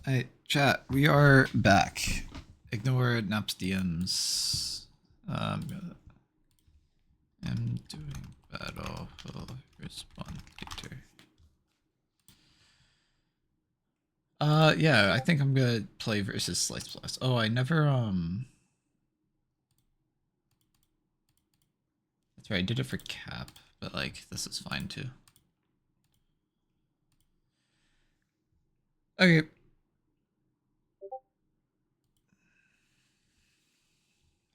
Hey, chat, we are back. Ignore Naps DMs. I'm doing battle. Will respond later. Yeah, I think I'm gonna play versus Slice Plus. Oh, I never, that's right, I did it for Cap, but like, this is fine too. Okay.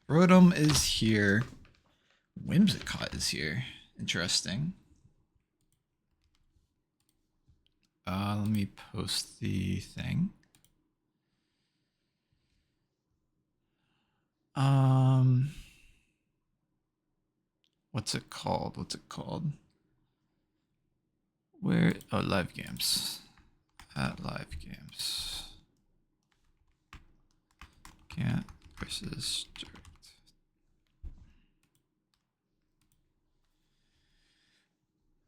Rotom is here. Whimsicott is here. Interesting. Let me post the thing. Um, what's it called? What's it called? Where? Oh, live games. At live games. Can't versus direct.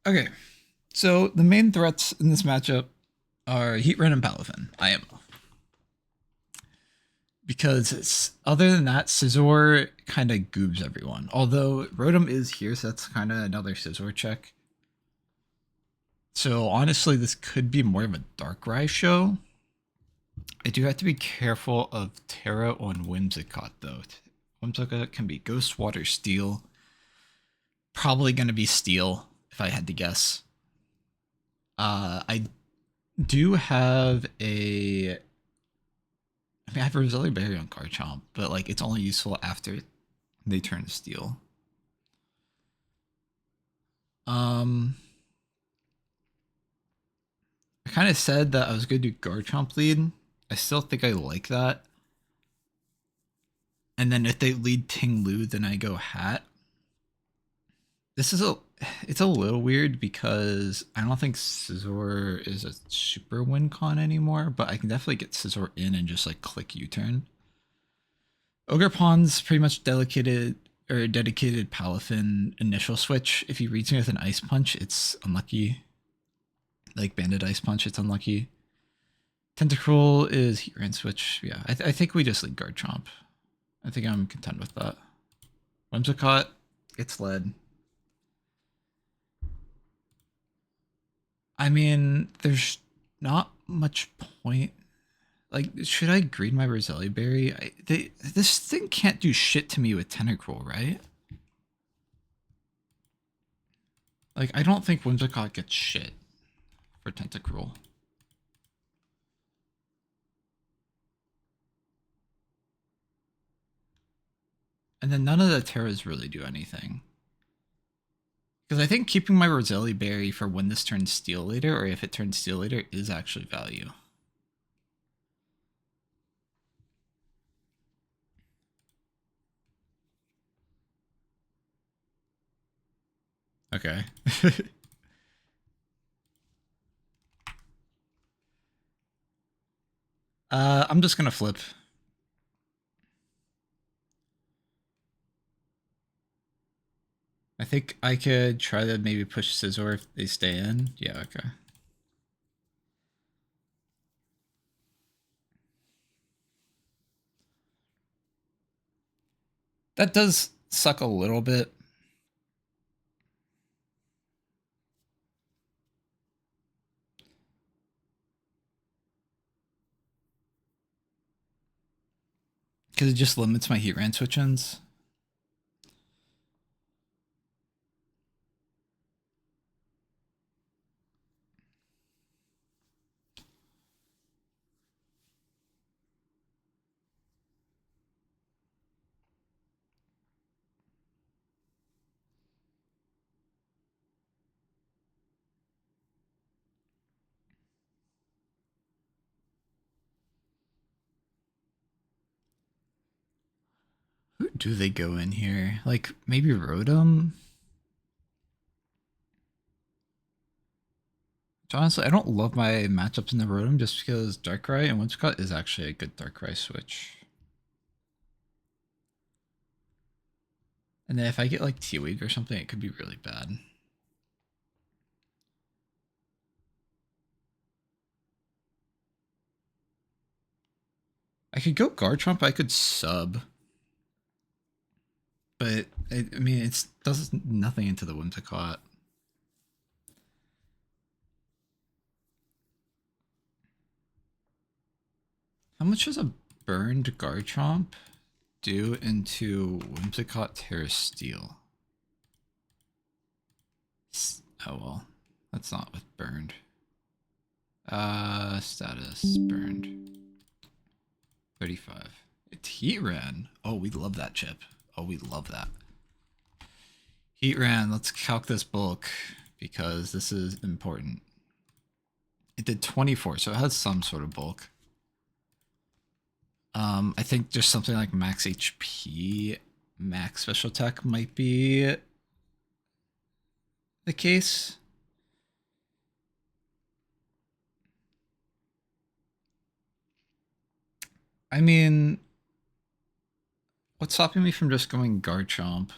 Okay, so the main threats in this matchup are Heatran and Palafin, IMO. Because it's, other than that, Scizor kind of goobs everyone. Although Rotom is here, so that's kind of another Scizor check. So honestly, this could be more of a Darkrai show. I do have to be careful of Terra on Whimsicott though. Whimsicott can be Ghost, Water, Steel. Probably going to be Steel if I had to guess. I do have a. I mean, I have a Roselia Berry on Garchomp, but like it's only useful after they turn to Steel. Um, I kind of said that I was going to do Garchomp lead. I still think I like that. And then if they lead Ting Lu, then I go Hat. This is a, it's a little weird because I don't think Scizor is a super win con anymore, but I can definitely get Scizor in and just like click U-turn. Ogerpon's pretty much dedicated Palafin initial switch. If he reads me with an Ice Punch, it's unlucky. Like Banded Ice Punch, it's unlucky. Tentacruel is Heatran switch. Yeah, I think we just lead Garchomp. I think I'm content with that. Whimsicott, it's led. I mean, there's not much point. Like, should I green my Roselia Berry? This thing can't do shit to me with Tentacruel, right? Like, I don't think Whimsicott gets shit for Tentacruel. And then none of the Terras really do anything. Because I think keeping my Roselia Berry for when this turns Steel later, or if it turns Steel later, is actually value. Okay. I'm just gonna flip. I think I could try to maybe push Scizor if they stay in. Yeah, okay. That does suck a little bit. Because it just limits my Heatran switch-ins. Who do they go in here? Like, maybe Rotom? Honestly, I don't love my matchups in the Rotom just because Darkrai and Whimsicott is actually a good Darkrai switch. And then if I get like T-Wave or something, it could be really bad. I could go Garchomp, I could sub. But, I mean, it does nothing into the Whimsicott. How much does a burned Garchomp do into Whimsicott Terra Steel? Oh well, that's not with burned. Status burned. 35. It's Heatran. Oh, we love that chip. Oh, we love that. Heatran, let's calc this bulk because this is important. It did 24, so it has some sort of bulk. I think just something like max HP, max special attack might be the case. I mean, what's stopping me from just going Garchomp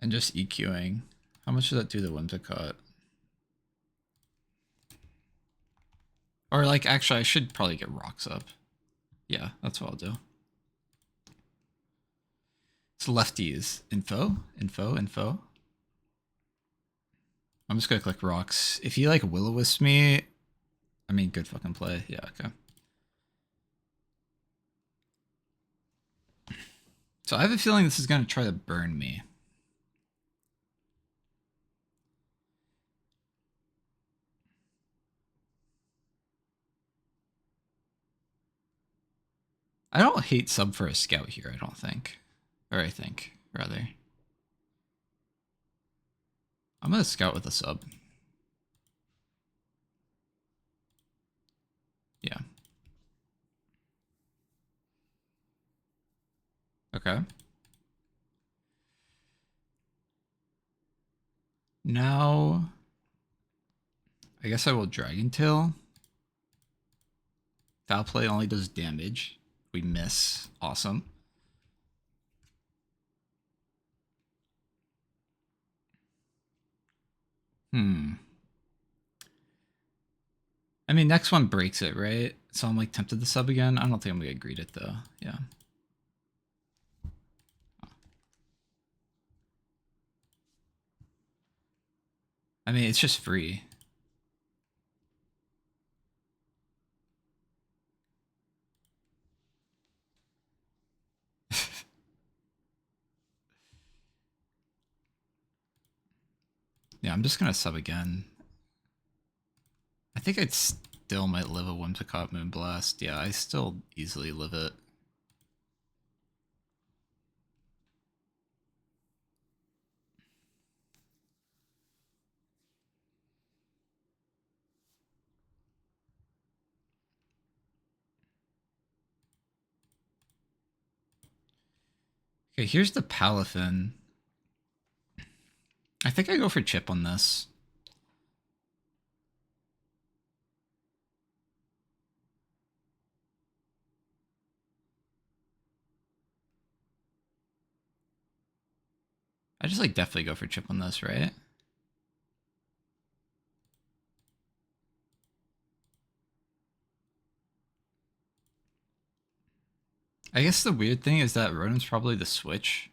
and just EQing? How much does that do to Whimsicott? Or like, actually, I should probably get rocks up. Yeah, that's what I'll do. It's lefties. Info? Info? Info? I'm just gonna click rocks. If you like Will-O-Wisp me, I mean, good fucking play. Yeah, okay. So I have a feeling this is gonna try to burn me. I don't hate sub for a scout here, I don't think. Or I think, rather. I'm gonna scout with a sub. Yeah. Okay. Now, I guess I will Dragon Tail. Foul play only does damage. We miss. Awesome. I mean, next one breaks it, right? So I'm like tempted to sub again. I don't think I'm gonna greet it though. Yeah. I mean, it's just free. Yeah, I'm just gonna sub again. I think I'd still might live a Whimsicott Moonblast. Yeah, I still easily live it. Okay, here's the Palafin. I think I go for chip on this. I just like definitely go for chip on this, right? I guess the weird thing is that Rotom's probably the switch.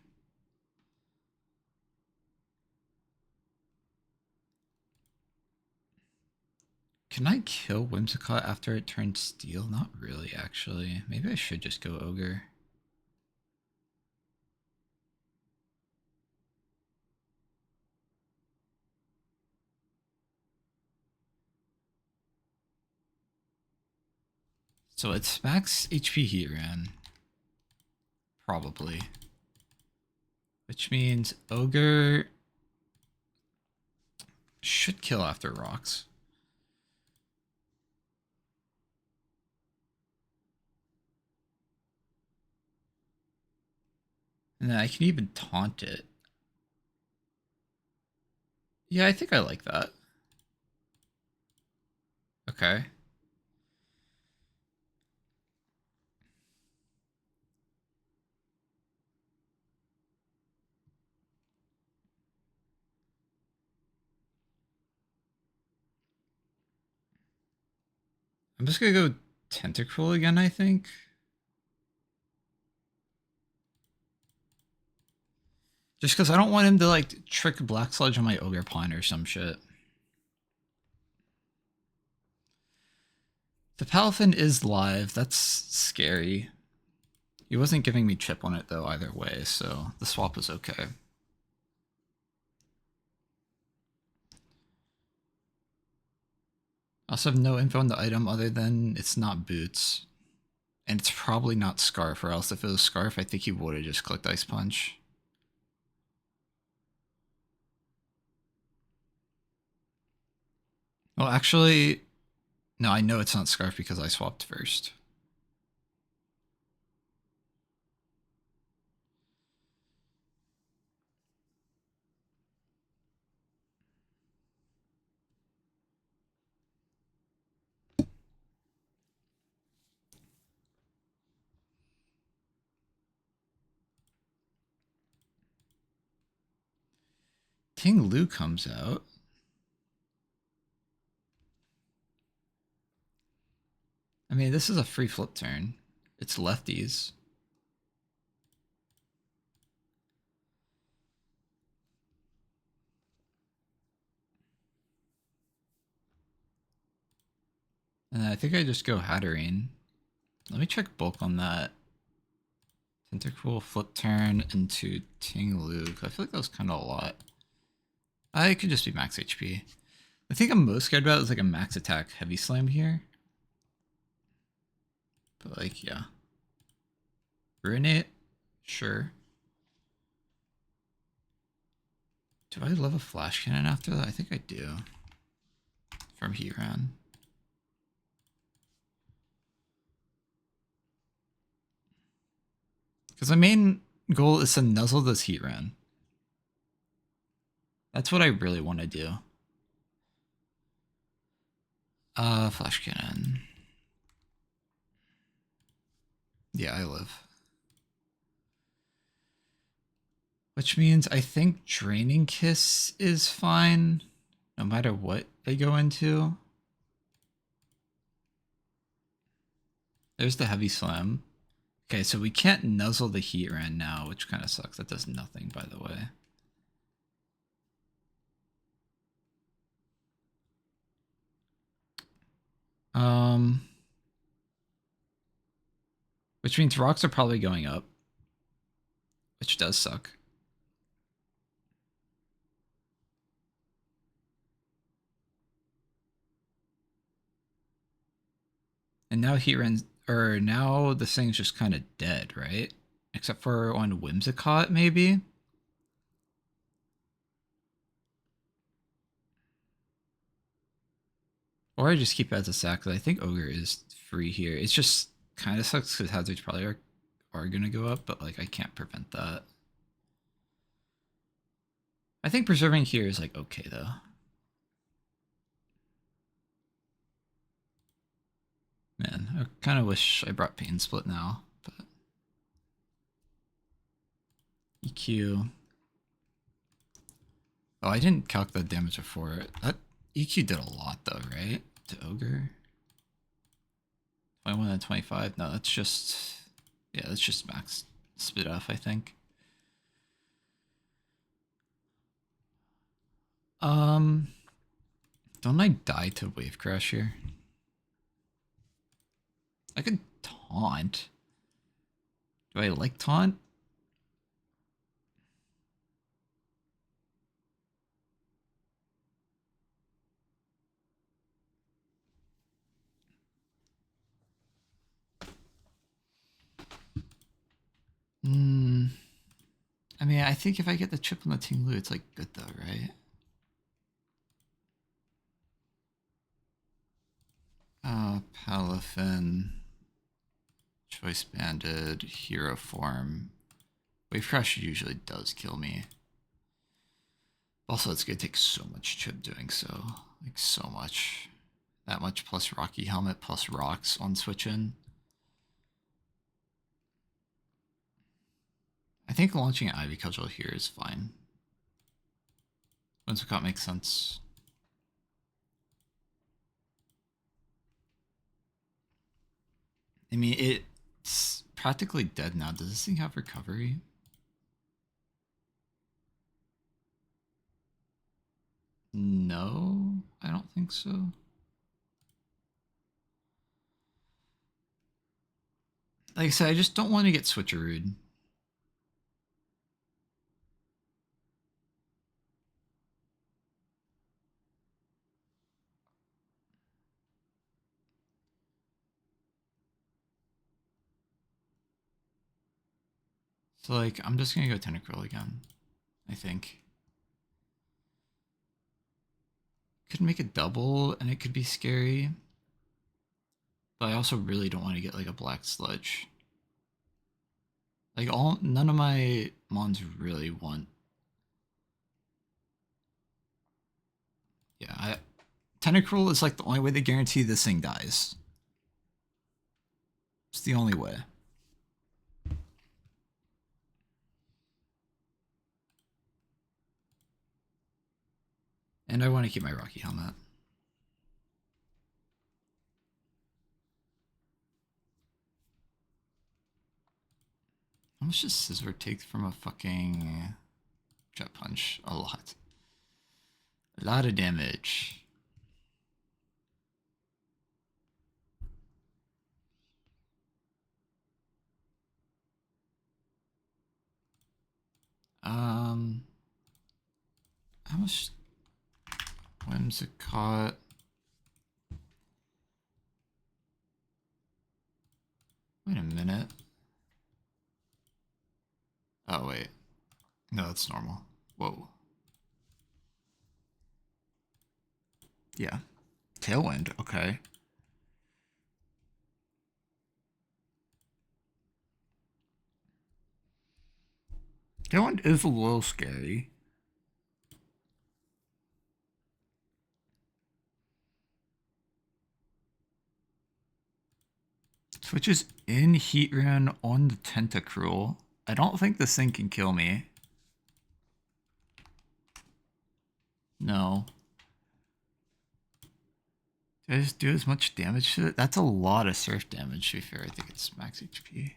Can I kill Whimsicott after it turns steel? Not really, actually. Maybe I should just go Ogre. So it's max HP Heatran. Probably. Which means Ogre should kill after rocks. And then I can even taunt it. Yeah, I think I like that. Okay. I'm just gonna go Tentacruel again, I think. Just because I don't want him to like trick Black Sludge on my Ogerpon or some shit. The Palafin is live. That's scary. He wasn't giving me chip on it though either way, so the swap was okay. I also have no info on the item other than it's not boots. And it's probably not Scarf, or else if it was Scarf, I think he would have just clicked Ice Punch. Well, actually, no, I know it's not Scarf because I swapped first. Ting Lu comes out. I mean, this is a free flip turn. It's lefties. And I think I just go Hatterene. Let me check bulk on that. Tentacruel flip turn into Ting Lu. I feel like that was kind of a lot. I could just be max HP. The thing I'm most scared about is like a max attack heavy slam here. But like, yeah. Ruinate? Sure. Do I love a flash cannon after that? I think I do. From Heatran. Because my main goal is to nuzzle this Heatran. That's what I really want to do. Flash cannon. Yeah, I live. Which means I think Draining Kiss is fine, no matter what they go into. There's the Heavy Slam. Okay, so we can't nuzzle the Heatran now, which kind of sucks. That does nothing, by the way. Which means rocks are probably going up, which does suck. And now Heatran, or now this thing's just kind of dead, right? Except for on Whimsicott, maybe? Or I just keep it as a sack, because I think Ogre is free here. It's just kind of sucks because hazards probably are going to go up, but like I can't prevent that. I think preserving here is like okay though. Man, I kind of wish I brought Pain Split now, but EQ. Oh, I didn't calc the damage before. That EQ did a lot though, right? To Ogre. 21 and 25. No, that's just, yeah, that's just max spit off, I think. Don't I die to Wave Crash here? I could taunt. Do I like taunt? I mean, I think if I get the chip on the Ting Lu, it's like good though, right? Palafin, Choice Banded, Hero Form. Wave Crash usually does kill me. Also, it's gonna take so much chip doing so. Like, so much. That much plus Rocky Helmet plus rocks on switch in. I think launching an Ivy Cudgel here is fine. Whimsicott makes sense. I mean, it's practically dead now. Does this thing have recovery? No, I don't think so. Like I said, I just don't want to get switcherooed. So like, I'm just gonna go Tentacruel again, I think. Could make a double and it could be scary. But I also really don't want to get like a Black Sludge. Like none of my mons really want. Yeah, Tentacruel is like the only way they guarantee this thing dies. It's the only way. And I want to keep my Rocky Helmet. How much does Scizor take from a fucking Jet Punch? A lot. A lot of damage. How much Whimsicott? Wait a minute. Oh wait. No, that's normal. Whoa. Yeah. Tailwind, okay. Tailwind is a little scary. Switches in Heatran on the Tentacruel. I don't think this thing can kill me. No. Did I just do as much damage to it? That's a lot of surf damage, to be fair. I think it's max HP.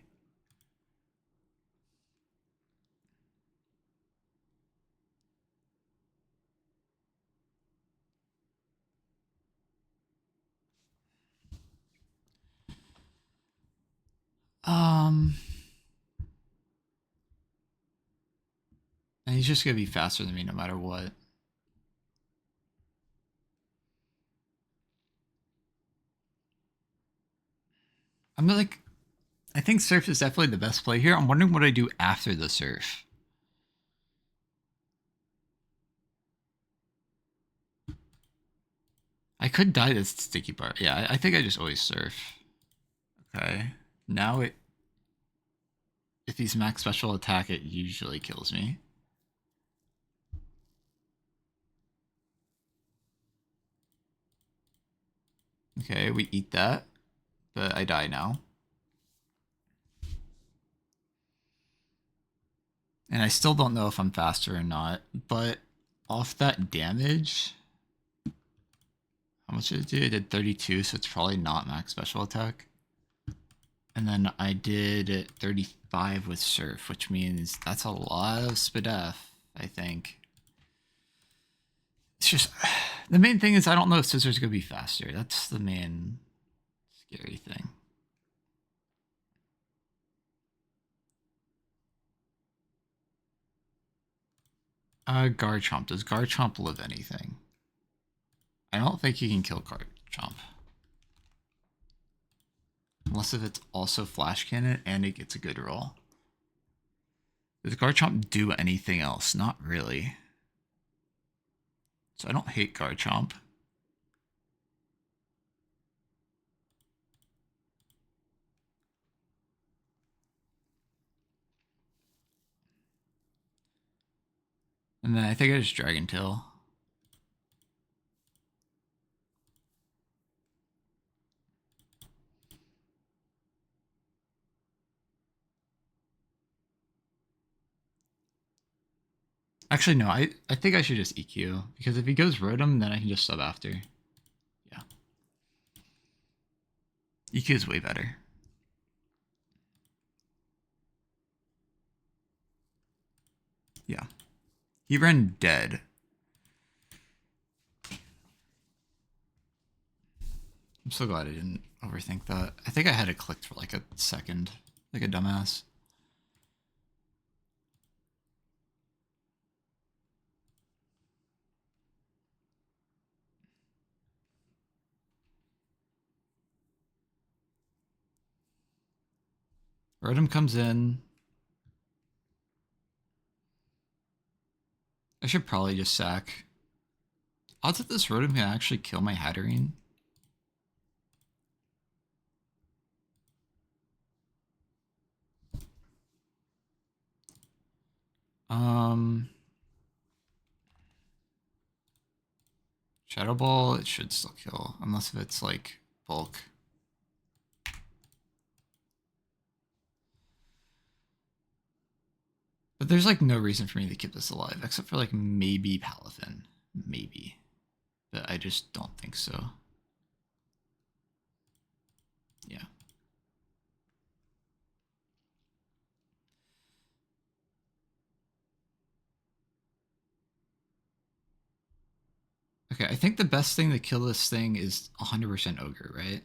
And he's just gonna be faster than me no matter what. I'm like, I think Surf is definitely the best play here. I'm wondering what I do after the Surf. I could die this sticky part. Yeah, I think I just always Surf. Okay. Now if he's max special attack, it usually kills me. Okay, we eat that, but I die now. And I still don't know if I'm faster or not, but off that damage, how much did it do? I did 32, so it's probably not max special attack. And then I did 35 with Surf, which means that's a lot of Spadef, I think. It's just, the main thing is I don't know if Scissor's going to be faster. That's the main scary thing. Garchomp. Does Garchomp live anything? I don't think you can kill Garchomp. Unless if it's also Flash Cannon and it gets a good roll. Does Garchomp do anything else? Not really. So I don't hate Garchomp. And then I think I just Dragon Tail. Actually, no, I think I should just EQ. Because if he goes Rotom, then I can just sub after. Yeah. EQ is way better. Yeah. He ran dead. I'm so glad I didn't overthink that. I think I had it clicked for like a second, like a dumbass. Rotom comes in. I should probably just sack. Odds that this Rotom can actually kill my Hatterene. Shadow Ball, it should still kill, unless if it's like bulk. But there's like no reason for me to keep this alive, except for like maybe Palafin. Maybe. But I just don't think so. Yeah. Okay, I think the best thing to kill this thing is 100% Ogre, right?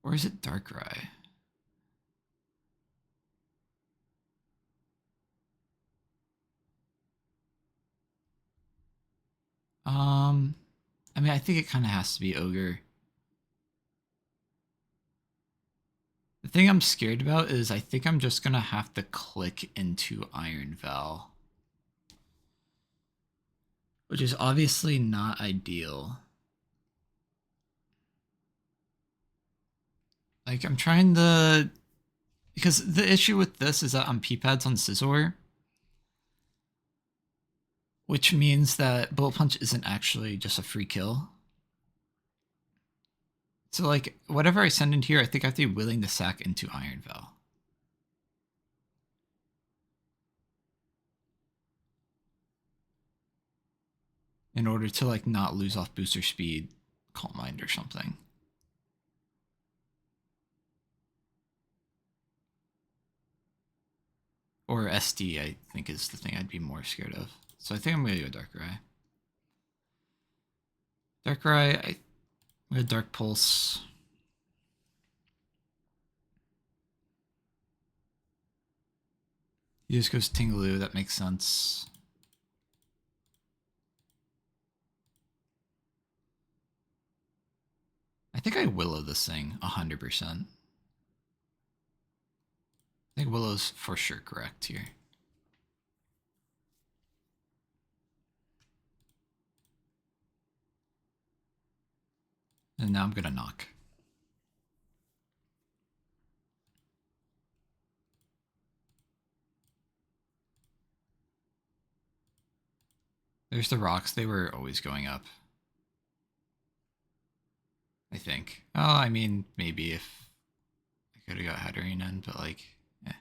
Or is it Darkrai? I mean, I think it kind of has to be Ogre. The thing I'm scared about is I think I'm just going to have to click into Iron Val. Which is obviously not ideal. Like, I'm trying to... Because the issue with this is that I'm P-pads on Scizor. Which means that Bullet Punch isn't actually just a free kill. So, like, whatever I send in here, I think I have to be willing to sack into Iron Val. In order to, like, not lose off booster speed, Calm Mind or something. Or SD, I think, is the thing I'd be more scared of. So I think I'm going to go Darkrai. Darkrai, I'm going to Dark Pulse. He just goes Tingaloo, that makes sense. I think I Willow this thing 100%. I think Willow's for sure correct here. And now I'm going to knock. There's the rocks. They were always going up. I think. Oh, I mean, maybe if I could have got Hatterene in, but like, eh.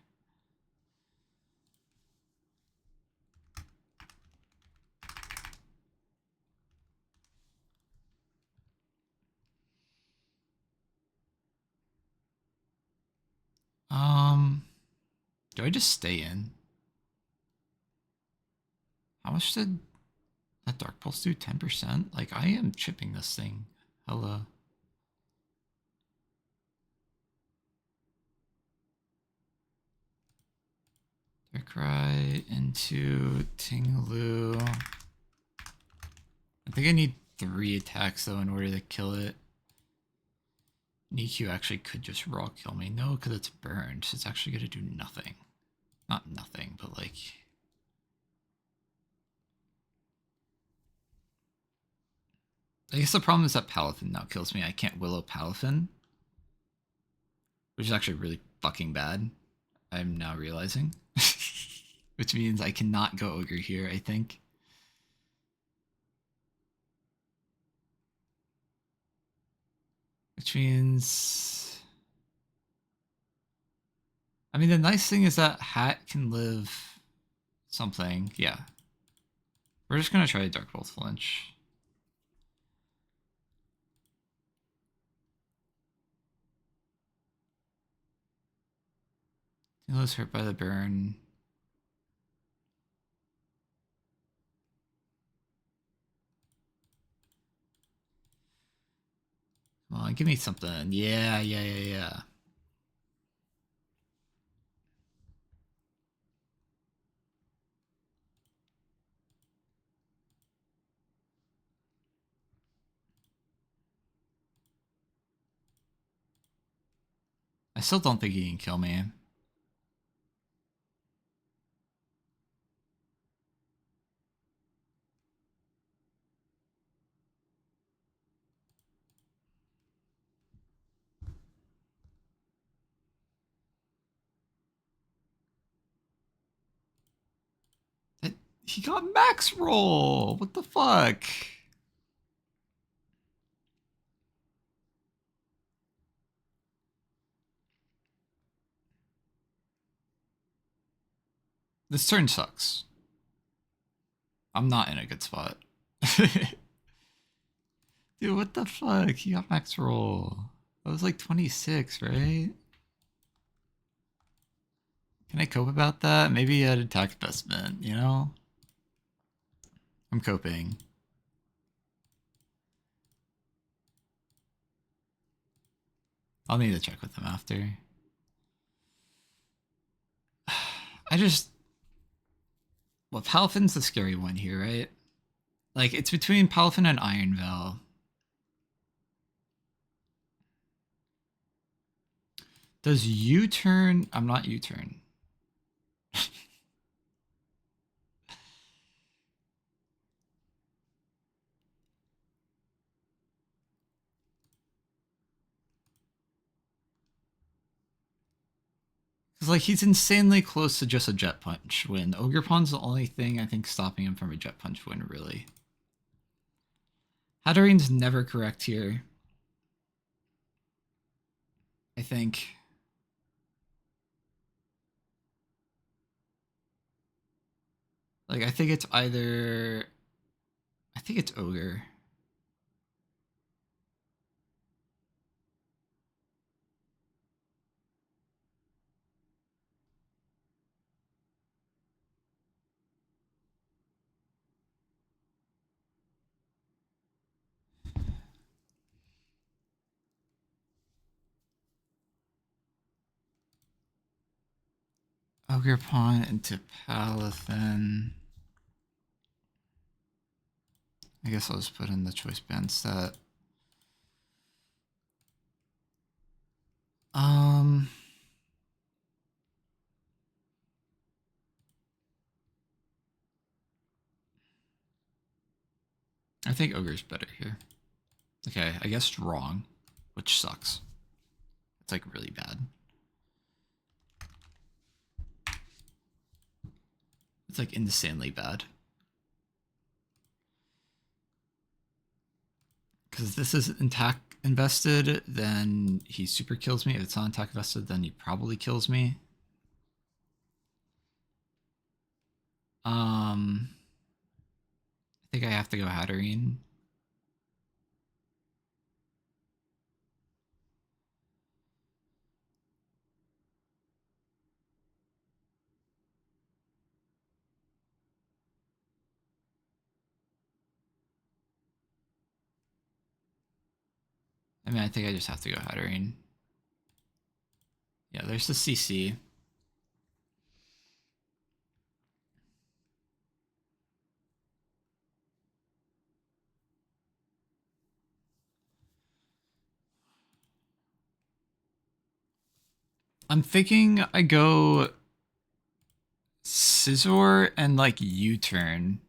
Do I just stay in? How much did that Dark Pulse do? 10%? Like, I am chipping this thing. Hella. Darkrai into Tingaloo. I think I need 3 attacks though in order to kill it. Niku actually could just raw kill me. No, because it's burned. So it's actually going to do nothing. Not nothing, but like... I guess the problem is that Palafin now kills me. I can't Willow Palafin. Which is actually really fucking bad. I'm now realizing. Which means I cannot go Ogre here, I think. Which means... I mean, the nice thing is that Hat can live something. Yeah. We're just gonna try Dark Bolt Flinch. He was hurt by the burn. Come on, give me something. Yeah. I still don't think he can kill me. He got max roll. What the fuck? This turn sucks. I'm not in a good spot. Dude, what the fuck? He got max roll. That was like 26, right? Can I cope about that? Maybe an attack investment, you know? I'm coping. I'll need to check with him after. I just... Well, Palfin's the scary one here, right? Like, it's between Palfin and Iron Veil. Does U-turn... I'm not U-turn. Because, like, he's insanely close to just a Jet Punch win. Ogerpon's the only thing I think stopping him from a Jet Punch win, really. Hattering's never correct here. I think. Like, I think it's either... I think it's Ogre. Ogerpon into Palafin. I guess I'll just put in the choice band set. I think Ogre's better here. Okay, I guess wrong, which sucks. It's like really bad. It's like insanely bad. Because this is attack invested, then he super kills me. If it's not attack invested, then he probably kills me. I think I have to go Hatterene. I mean, I think I just have to go Hatterene. Yeah, there's the CC. I'm thinking I go Scizor and like U-turn.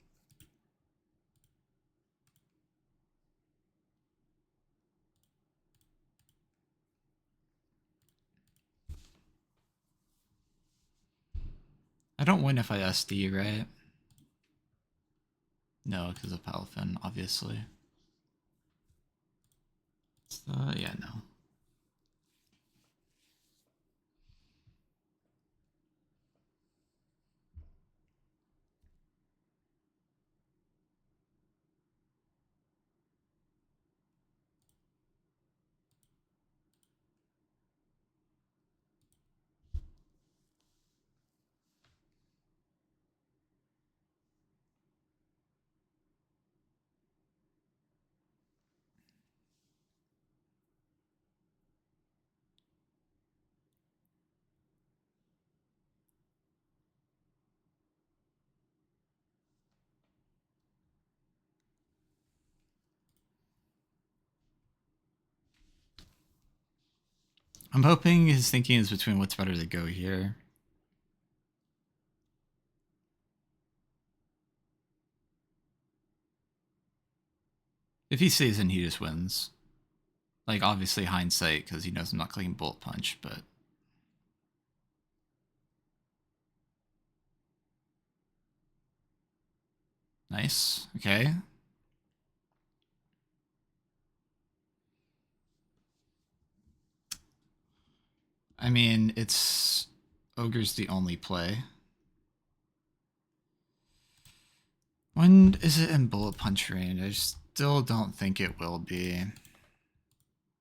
I don't win if I SD, right? No, because of Palafin, obviously. So, yeah, no. I'm hoping his thinking is between what's better to go here. If he stays in, he just wins. Like, obviously hindsight, because he knows I'm not clicking Bullet Punch, but... Nice. Okay. I mean, it's... Ogre's the only play. When is it in Bullet Punch range? I still don't think it will be.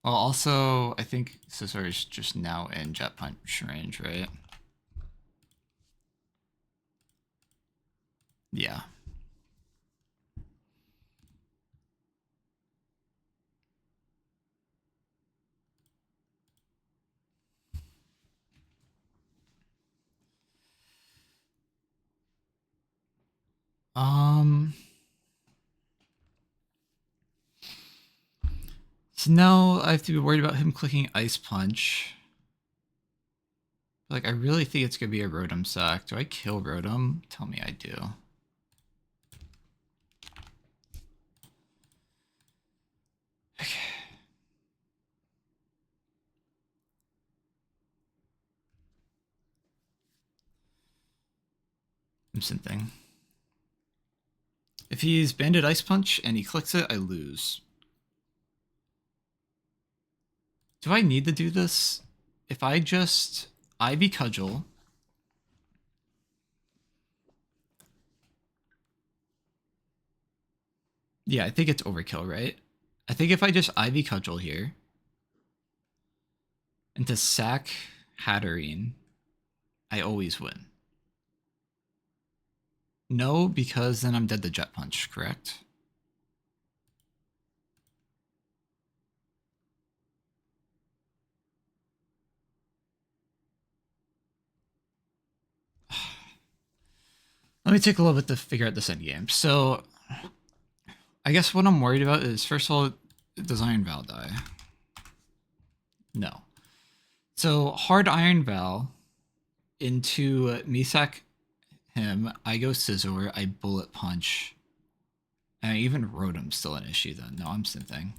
Well, also, I think Scizor is just now in Jet Punch range, right? Yeah. So now I have to be worried about him clicking Ice Punch. Like, I really think it's gonna be a Rotom sack. Do I kill Rotom? Tell me I do. Okay. I'm synthing. If he's Banded Ice Punch and he clicks it, I lose. Do I need to do this? If I just Ivy Cudgel... Yeah, I think it's overkill, right? I think if I just Ivy Cudgel here... and to sack Hatterene, I always win. No, because then I'm dead to Jet Punch, correct? Let me take a little bit to figure out this endgame. So, I guess what I'm worried about is, first of all, does Iron Val die? No. So, hard Iron Val into Misak him, I go Scizor, I Bullet Punch. And even Rotom's still an issue then. No, I'm synthing.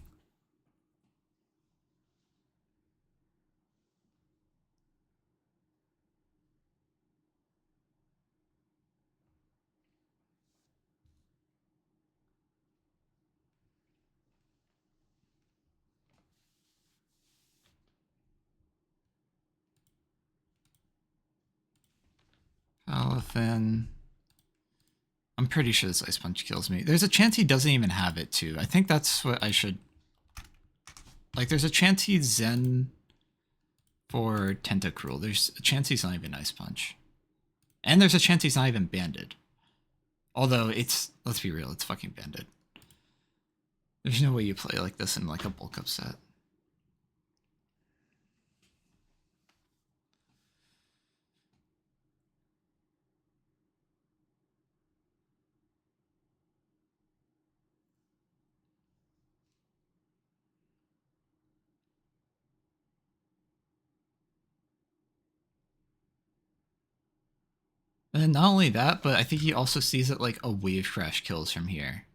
Palathin. I'm pretty sure this Ice Punch kills me. There's a chance he doesn't even have it, too. I think that's what I should... Like, there's a chance he's Zen for Tentacruel. There's a chance he's not even Ice Punch. And there's a chance he's not even Banded. Although, it's... Let's be real, it's fucking Banded. There's no way you play like this in, like, a bulk up set. And then not only that, but I think he also sees it like a Wave Crash kills from here.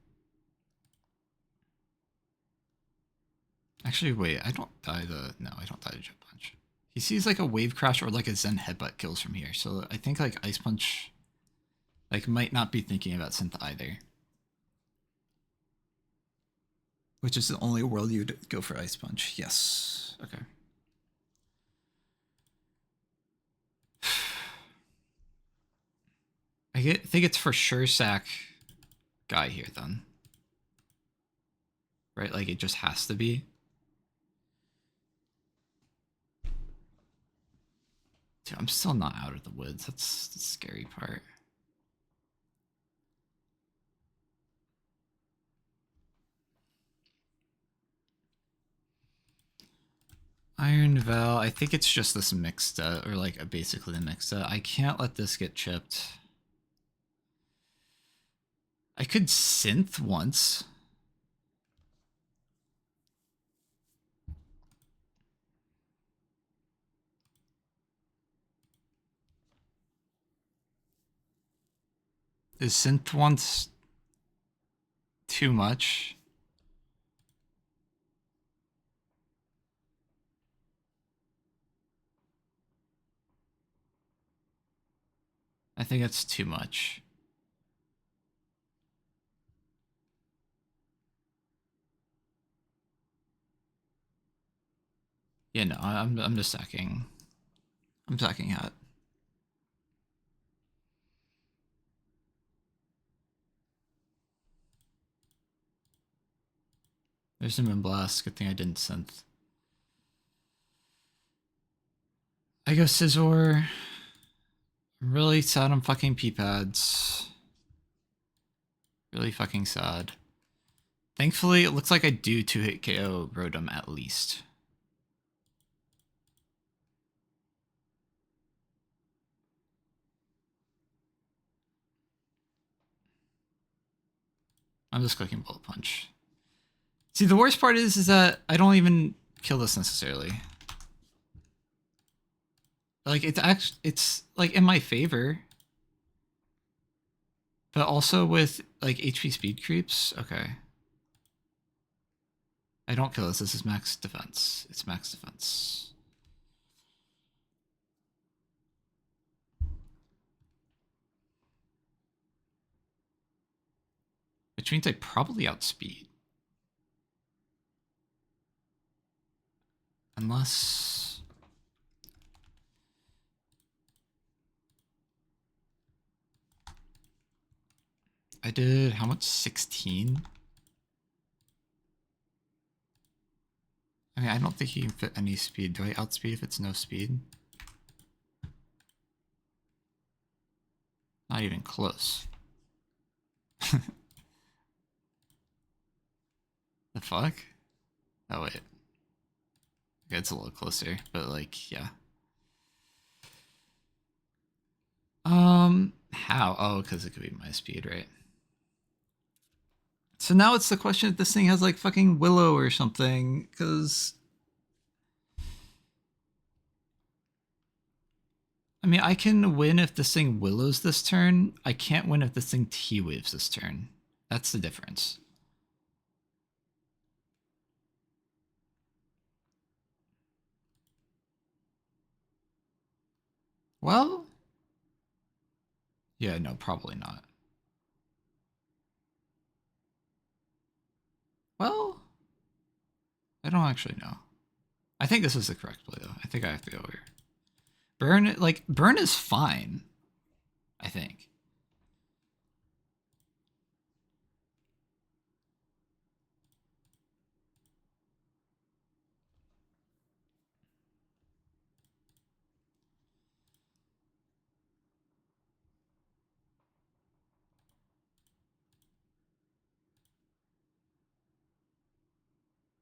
Actually, wait, I don't die to... No, I don't die to Jet Punch. He sees like a Wave Crash or like a Zen Headbutt kills from here. So I think like Ice Punch like might not be thinking about Synth either. Which is the only world you'd go for Ice Punch. Yes. Okay. Think it's for sure sack guy here then. Right? Like it just has to be. Dude, I'm still not out of the woods. That's the scary part. Iron Val, I think it's just this mixed or like basically the mixed I can't let this get chipped. I could synth once. Is synth once too much? I think it's too much. Yeah, no, I'm just stacking. I'm stacking hat. There's a Moonblast. Good thing I didn't synth. I go Scizor. I'm really sad on fucking P-pads. Really fucking sad. Thankfully, it looks like I do 2-hit KO Rotom at least. I'm just clicking Bullet Punch. See, the worst part is that I don't even kill this necessarily. Like, it's like in my favor. But also with like HP speed creeps, okay. I don't kill this. This is max defense. It's max defense. Which means I probably outspeed. Unless... I did, how much? 16? I mean, I don't think he can fit any speed. Do I outspeed if it's no speed? Not even close. The fuck? Oh, wait. Okay, it's a little closer, but like, yeah. How? Oh, because it could be my speed, right? So now it's the question if this thing has like fucking Willow or something, because I mean, I can win if this thing Willows this turn. I can't win if this thing T-Waves this turn. That's the difference. Well, yeah, no, probably not. Well, I don't actually know. I think this is the correct play, though. I think I have to go here. Burn, like, Burn is fine, I think.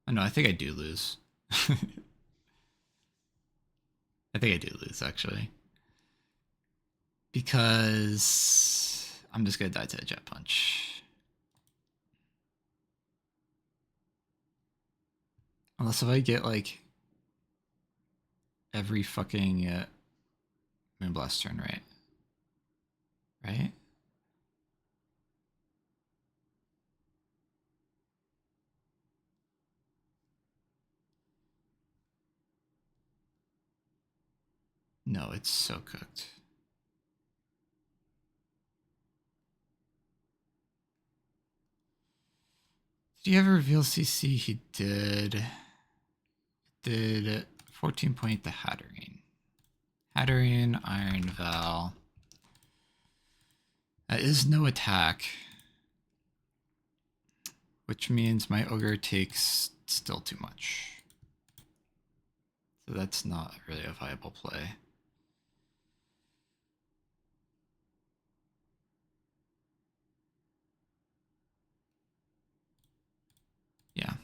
I know, I think I do lose. I think I do lose, actually. Because I'm just gonna die to a Jet Punch. Unless if I get, like, every fucking Moonblast turn right. Right? No, it's so cooked. Did he ever reveal CC? He did. Did 14 point the Hatterene. Hatterene, Iron Val. That is no attack. Which means my Ogre takes still too much. So that's not really a viable play. Yeah.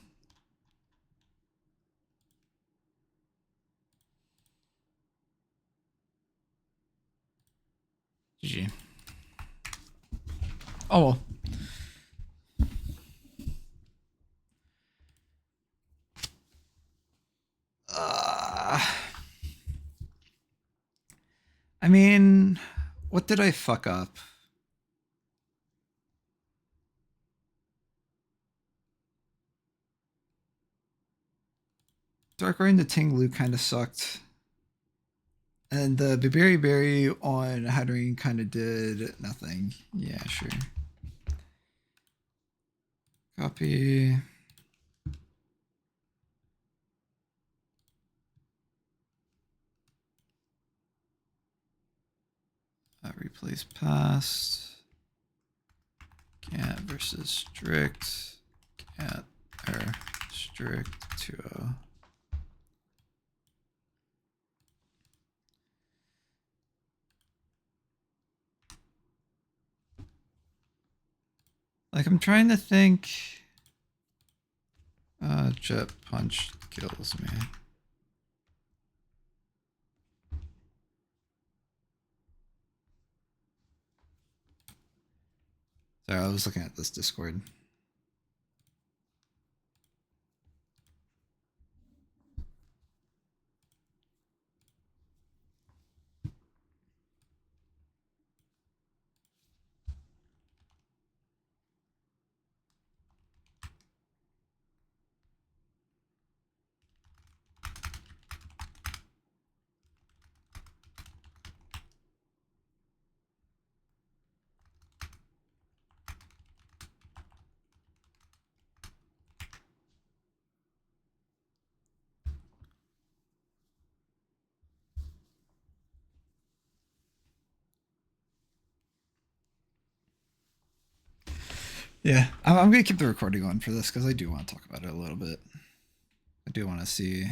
GG. Oh well. I mean, what did I fuck up? Darkrai and the Tinglu kind of sucked. And the Biberi Berry on Hatterene kind of did nothing. Yeah, sure. Copy. Replace past. Cat versus strict. Cat or strict 2-0. Like, I'm trying to think. Jet punch kills me. Sorry, I was looking at this Discord. Yeah, I'm gonna keep the recording on for this because I do want to talk about it a little bit. I do want to see.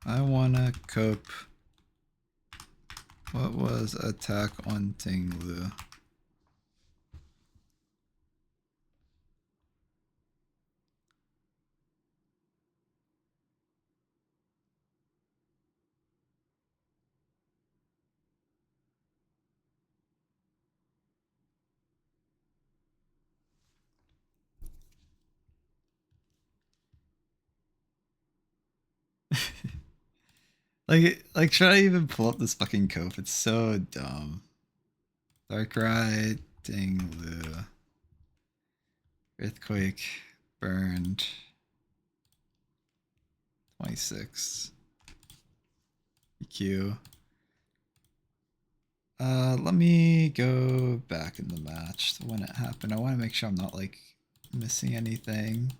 I wanna cope. What was attack on Tinglu? Like, should I even pull up this fucking cope? It's so dumb. Darkrai, Tinglu, Earthquake, burned. 26. EQ. Let me go back in the match to when it happened. I want to make sure I'm not like missing anything.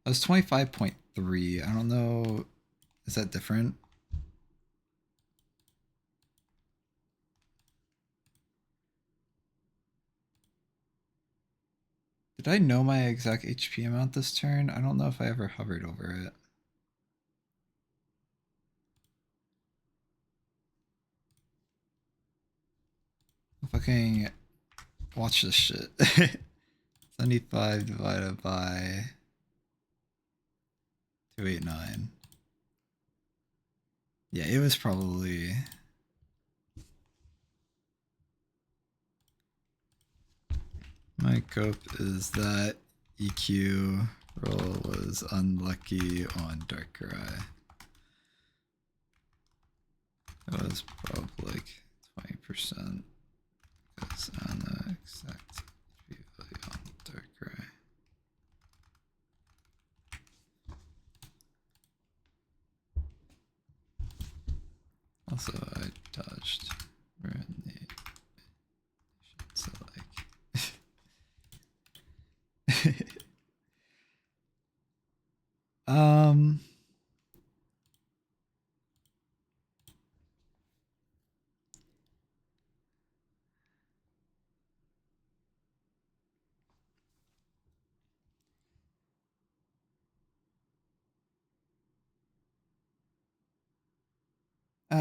I was 25.3. I don't know. Is that different? Did I know my exact HP amount this turn? I don't know if I ever hovered over it. Fucking watch this shit. 75 divided by 289. Yeah, it was probably... My cope is that EQ roll was unlucky on Darkrai. It was probably like 20%. Because on the exact value on Darkrai. Also, I dodged Randy. So like,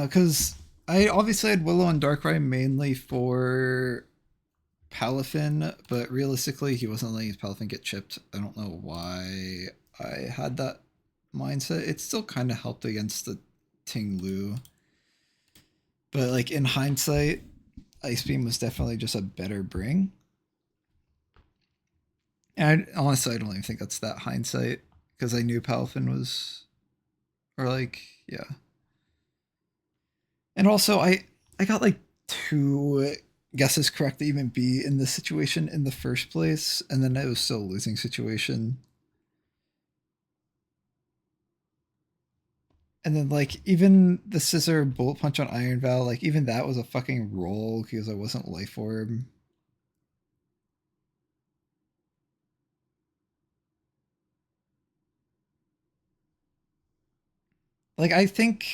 because I obviously had Willow and Darkrai mainly for Palafin, but realistically, he wasn't letting his Palafin get chipped. I don't know why I had that mindset. It still kind of helped against the Ting Lu, but like in hindsight, Ice Beam was definitely just a better bring. And honestly, I don't even think that's that hindsight because I knew Palafin was, or like, yeah. And also, I got like two guesses correct to even be in this situation in the first place, and then it was still a losing situation. And then like even the scissor bullet punch on Iron Val, like even that was a fucking roll because I wasn't life orb. Like I think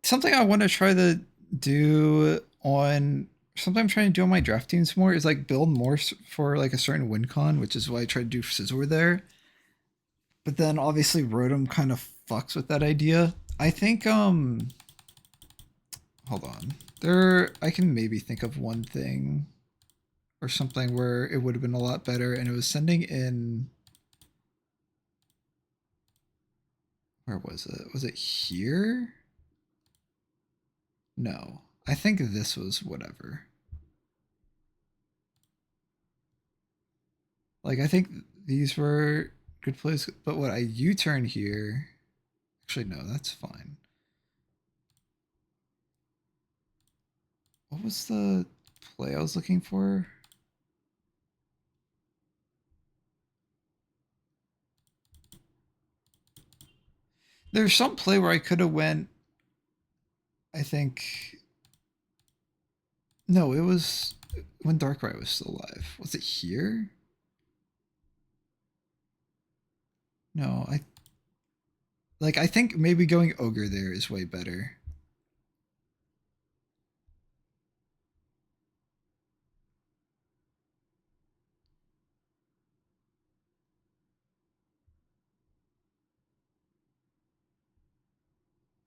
something I want to try to do on something I'm trying to do on my draft teams more is like build more for like a certain win con, which is why I tried to do Scizor there. But then obviously Rotom kind of fucks with that idea. I think hold on. There I can maybe think of one thing or something where it would have been a lot better and it was sending in where was it? Was it here? No. I think this was whatever. Like I think these were good plays, but what I U-turn here. Actually, no, that's fine. What was the play I was looking for? There's some play where I could have went. I think. No, it was when Darkrai was still alive. Was it here? No, I think maybe going Ogre there is way better.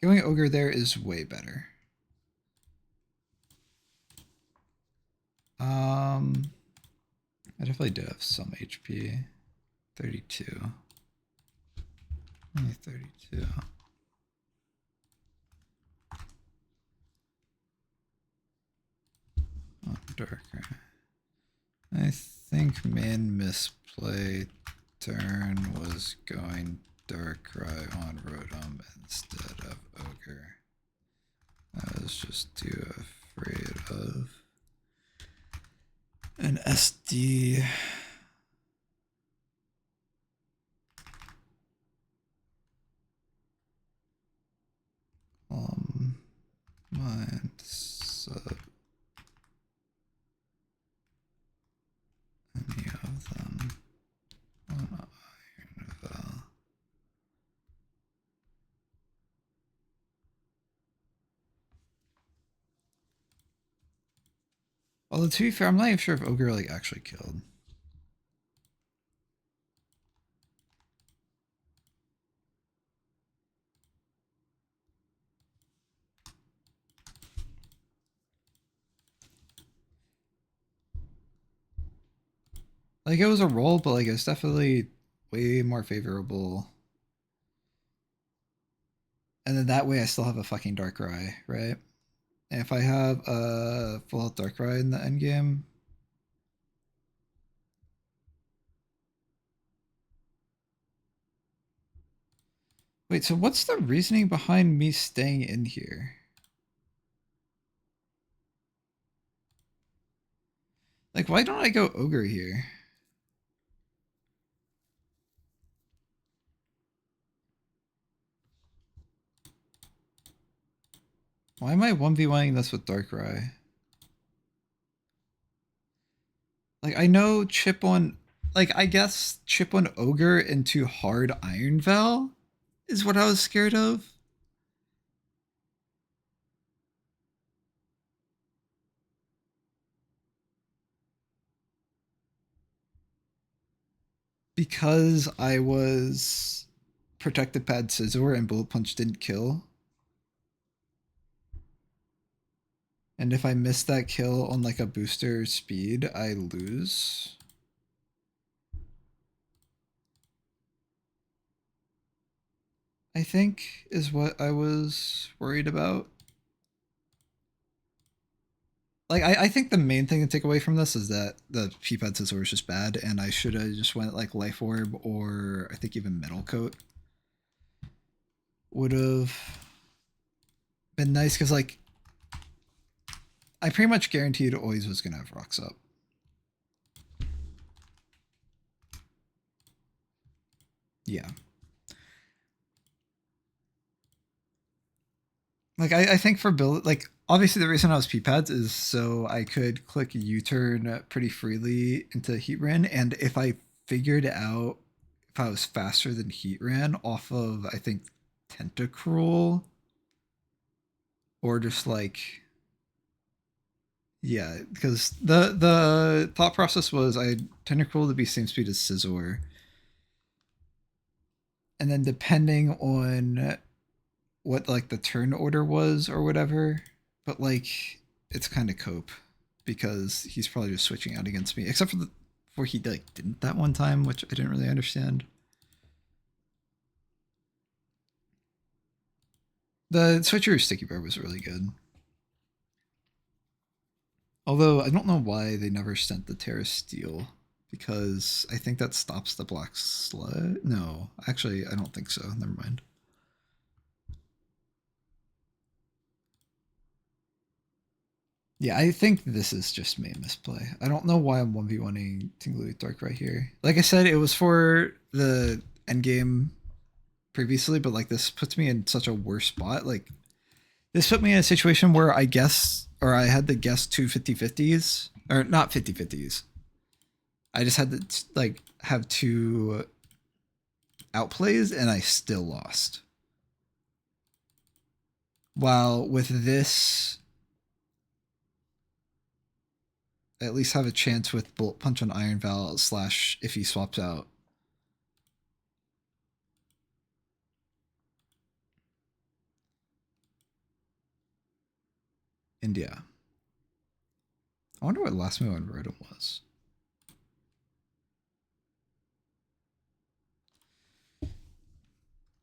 Going Ogre there is way better. I definitely do have some HP. 32. Only 32. Oh, Darker. I think main misplay turn was going Darkrai on Rotom instead of Ogre. I was just too afraid of an SD. Mind sub any of them on Iron Val. Although to be fair, I'm not even sure if Ogre like actually killed. Like it was a roll, but like it's definitely way more favorable. And then that way I still have a fucking Darkrai, right? And if I have a full health Darkrai in the end game. Wait, so what's the reasoning behind me staying in here? Like, why don't I go Ogre here? Why am I 1v1ing this with Darkrai? Like, I know chip on... Like, I guess chip on Ogre into hard Iron Val is what I was scared of. Because I was protected pad Scizor and Bullet Punch didn't kill. And if I miss that kill on like a booster speed, I lose. I think is what I was worried about. Like I think the main thing to take away from this is that the P-Pad Scizor is just bad, and I should have just went like Life Orb, or I think even Metal Coat would have been nice, because like I pretty much guaranteed always was gonna have Rocks up. Yeah. Like I think for build, like obviously the reason I was P-Pads is so I could click U-turn pretty freely into Heatran, and if I figured out if I was faster than Heatran off of, I think, Tentacruel, or just like, yeah, because the thought process was I had Tentacruel to be same speed as Scizor, and then depending on what like the turn order was or whatever, but like it's kind of cope because he's probably just switching out against me, except for the where he like didn't that one time, which I didn't really understand. The switcher Sticky Bear was really good. Although I don't know why they never sent the Terra Steel, because I think that stops the Black Sludge. No, actually, I don't think so. Never mind. Yeah, I think this is just main misplay. I don't know why I'm 1v1ing Tinglu Dark right here. Like I said, it was for the endgame previously, but like this puts me in such a worse spot. Like this put me in a situation where I guess, or I had to guess two 50-50s, or not 50-50s. I just had to like have two outplays and I still lost. While with this, I at least have a chance with Bullet Punch on Iron Val / if he swaps out. India. I wonder what last move on Rotom was.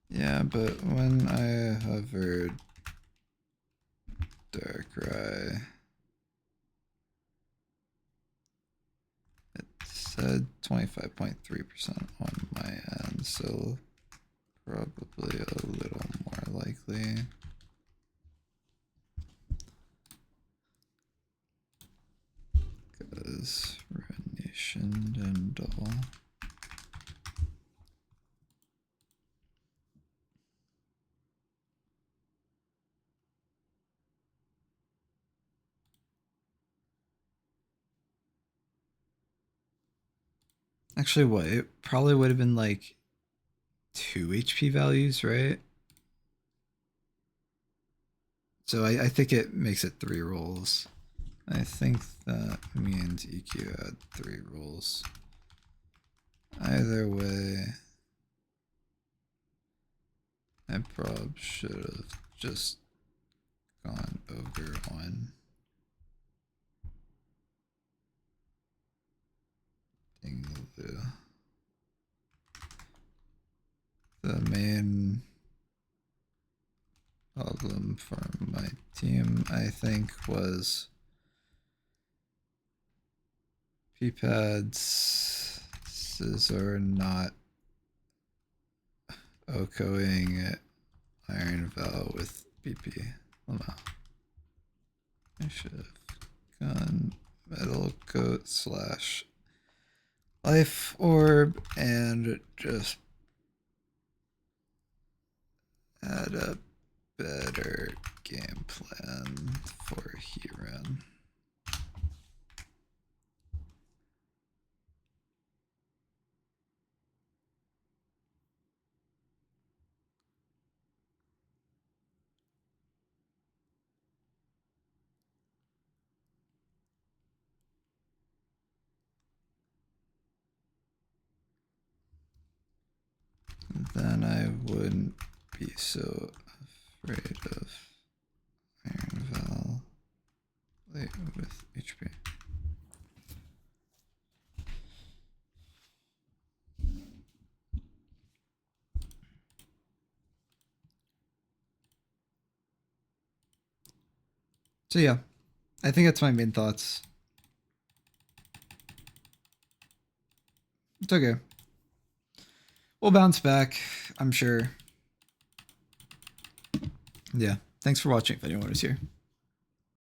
Yeah, but when I hovered Darkrai, it said 25.3% on my end, so probably a little more likely. Because Renation and all. Actually, what? It probably would have been like 2 HP values, right? So I think it makes it 3 rolls. I think that means EQ had 3 rolls. Either way, I probably should have just gone over on Dinglu. The main problem for my team, I think, was P-Pads, Scizor not OHKOing Iron Val with BP. Well, no. I should have gone Metal Coat / Life Orb and just had a better game plan for Heatran. Then I wouldn't be so afraid of Iron Val. play with HP. So yeah, I think that's my main thoughts. It's okay. We'll bounce back, I'm sure. Yeah, thanks for watching if anyone was here.